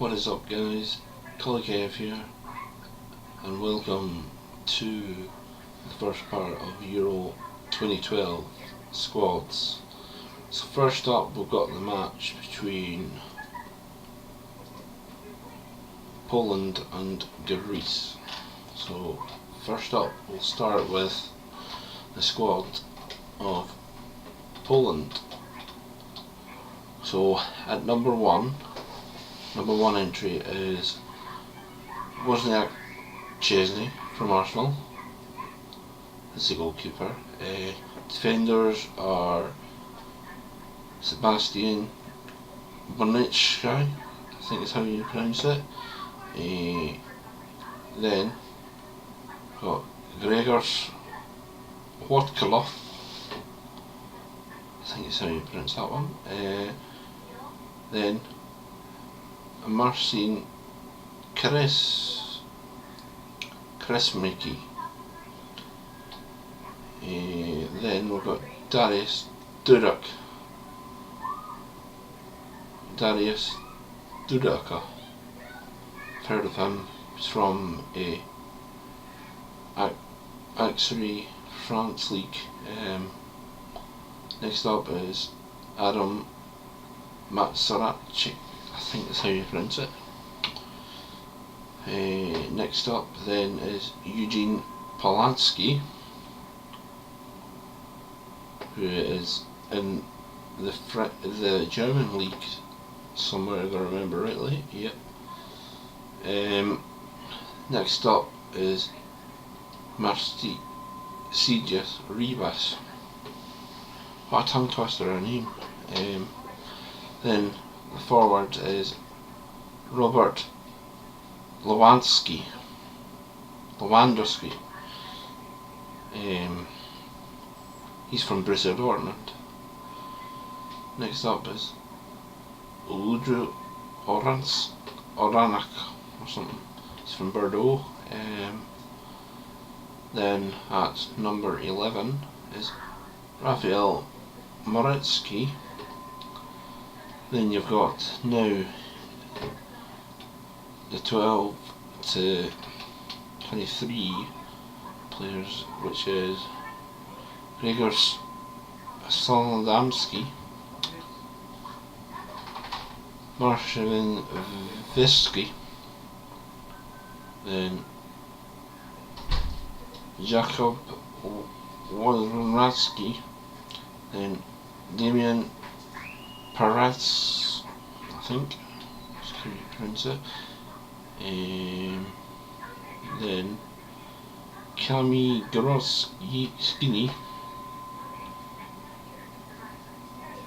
What is up, guys? Colikev here, and welcome to the first part of Euro 2012 squads. So first up, we've got the match between Poland and Greece. So first up, we'll start with the squad of Poland. So at number one entry is Wozniak Szczesny from Arsenal. That's the goalkeeper. Defenders are Sebastian Bonicki, I think is how you pronounce it. Then got Gregors Whatkolov, I think is how you pronounce that one. Then Marcin Kresmicki. Then we've got Darius Dudaka. Heard of him? He's from Auxerre France League. Next up is Adam Matsarachi, I think that's how you pronounce it. Next up then is Eugene Polanski, who is in the German league somewhere, if I remember rightly. Yep. Next up is Marcijas Ribas. What a tongue twister of a name. Then the forward is Robert Lewandowski. He's from Borussia Dortmund. Next up is Ludwig Oranak or something. He's from Bordeaux. Then at number 11 is Rafael Moretski. Then you've got now the 12 to 23 players, which is Gregors Solodamski, Marcin Visky, then Jakub Wodrawski, then Damian Parats, I think that's how you pronounce it. Then Kami Groski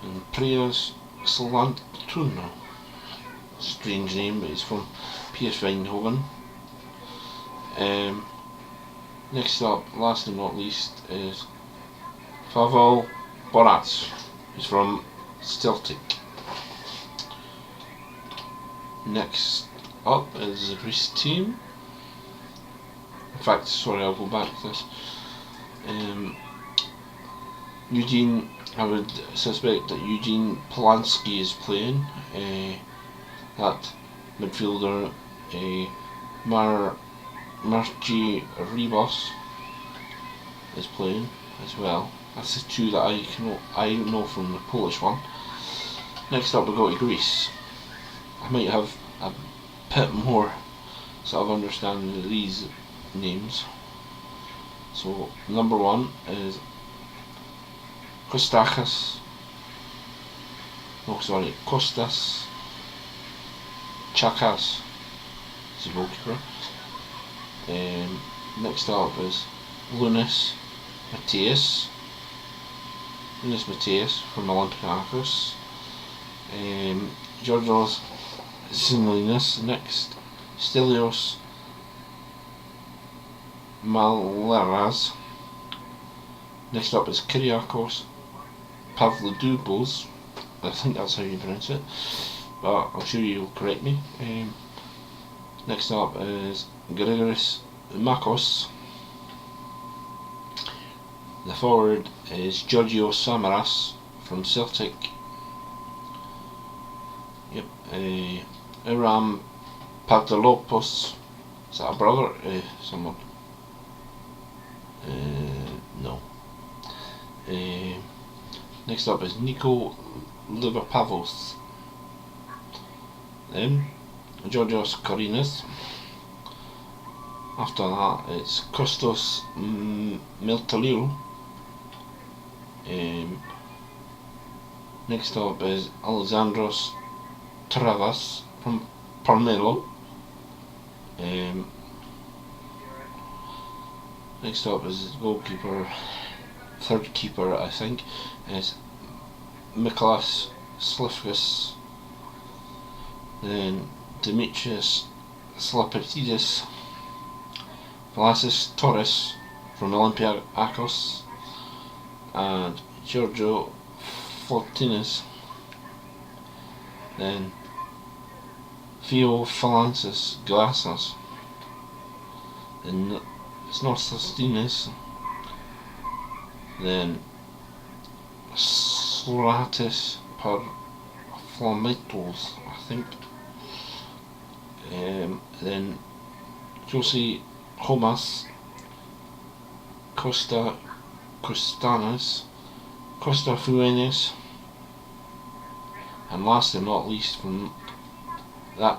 and Prius Salantuno. Strange name, but he's from PSV Eindhoven. Next up, last and not least, is Pavel Borac. He's from Celtic. Next up is the Greece team. In fact, sorry, I'll go back to this. I would suspect that Eugene Polanski is playing. That midfielder, Marci Ribos, is playing as well. That's the two that I know from the Polish one. Next up we go to Greece. I might have a bit more sort of understanding of these names. So number one is Kostas Chakas, is the goalkeeper. Next up is Lunas Matthias from Olympiacos. Georgios Simonis next. Stelios Maleras. Next up is Kyriakos Pavlidopoulos. I think that's how you pronounce it, but I'm sure you'll correct me. Next up is Grigoris Makos. The forward is Giorgio Samaras from Celtic. Yep. Iram Pavlopoulos. Is that a brother? Someone? No. Next up is Nico Liverpavos. Then Georgios Korinis. After that, it's Kostas Miltaliou. Next up is Alexandros Travas from Parmelo. Next up is goalkeeper, third keeper I think, is Mikolas Slifkas. Then Dimitris Slapatidis, Vlasis Torres from Olympiakos, and Giorgio Fortinis. Then Theo Falansis Glassas, and Snorsastinis. Then Slatis Parflamitos, I think. Then Josie Homas, Costa Costanas, Costa Fuenes, and last but not least from the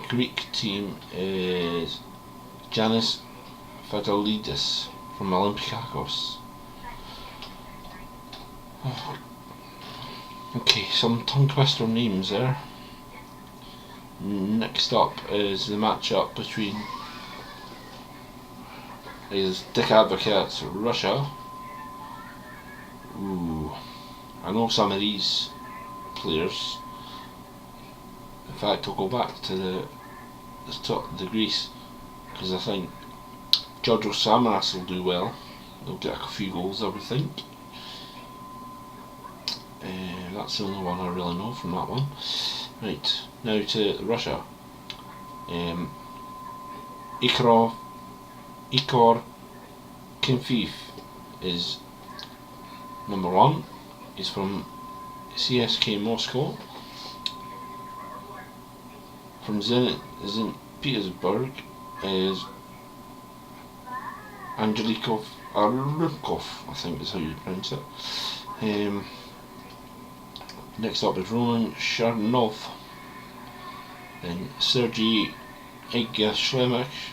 Greek team is Janis Fadolidis from Olympiakos. Okay, some tongue twister names there. Next up is the matchup between Dick Advocaat's Russia. I know some of these players. In fact, I'll go back to the Greece, because I think Georgios Samaras will do well. He'll get a few goals, I would think. That's the only one I really know from that one. Right, now to Russia. Igor Kinfeev is number one. He's from CSK Moscow. From Zenit Petersburg is Angelikov Arukov, I think is how you pronounce it. Next up is Roman Sharnov. Then Sergei Igashlevich,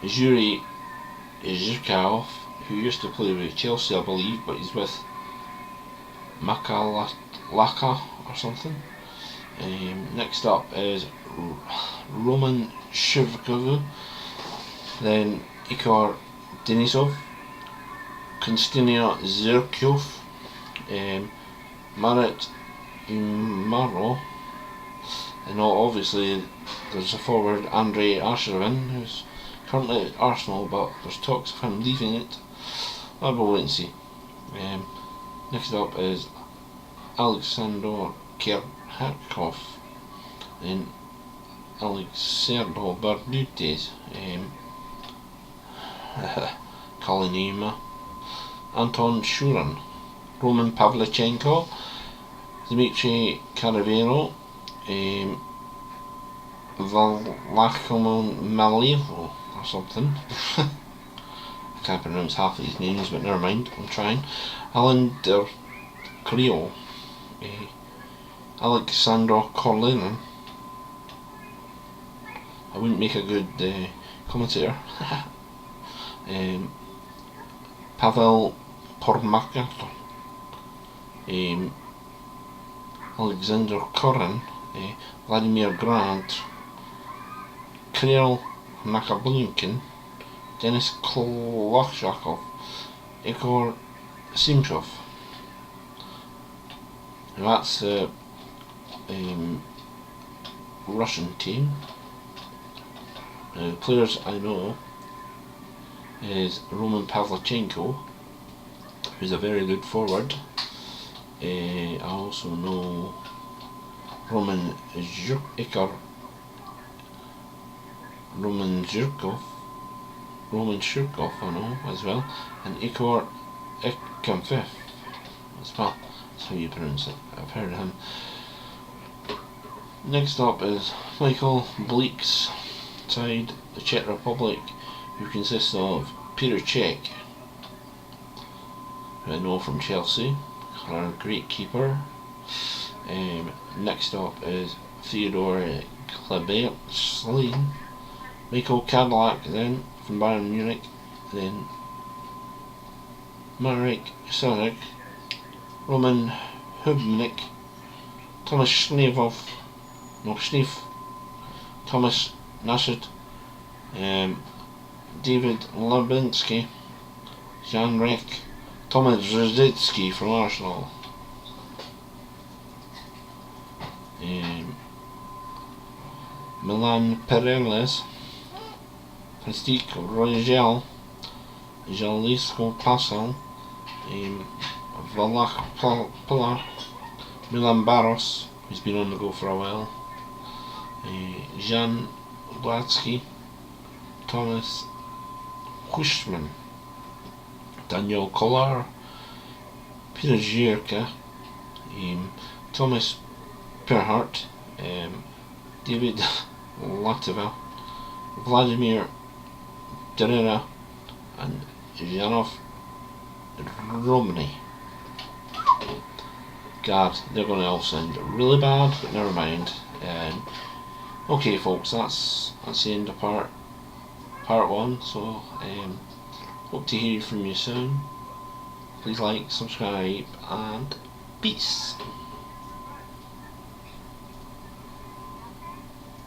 Yuri Zhirkov, who used to play with Chelsea I believe, but he's with Makalaka or something. Next up is Roman Shevkov, then Igor Denisov, Konstantin Zirkov, Marat Imaro, and obviously there's a forward Andrei Arshavin, who's currently at Arsenal, but there's talks of him leaving it. I will wait and see. Next up is Alexander Kerharkov and Alexander Bernutis, Kalinima, Anton Shurin, Roman Pavlichenko, Dmitry Caravero, Valakomon Malevo or something. I can't pronounce half of these names, but never mind, I'm trying. Alan Der Creo, Alexander Korlinen. I wouldn't make a good commentator. Pavel Pormakar, Alexander Koren, Vladimir Grant, Kirill Nakablinkin, Denis Kloshakov, Igor Simchov. And that's the Russian team. The players I know is Roman Pavlichenko, who's a very good forward. I also know Roman Zhirkov, I know as well, and Igor Ekamfev as well. That's how you pronounce it. I've heard of him. Next up is Michael Bleak's side, the Czech Republic, who consists of Peter Cech, who I know from Chelsea, our great keeper. Next up is Theodore Klebersley, Michael Cadillac then from Bayern Munich, then Marek Sarek, Roman Hubnik, Thomas Schneef, Thomas Nasset, David Labinsky, Jan Rek, Thomas Rzycki from Arsenal, Milan Pereles, Plastic Rogel, Jalisco Pascal, Valach Pilar, Milan Barros, who's been on the go for a while, Jan Bladsky, Thomas Hushman, Daniel Kolar, Peter Gierke, Thomas Perhart, David Lateva, Vladimir Derera, and Janov Romney. God, they're going to all sound really bad, but never mind. Okay, folks, that's the end of part one. So, hope to hear from you soon. Please like, subscribe, and peace.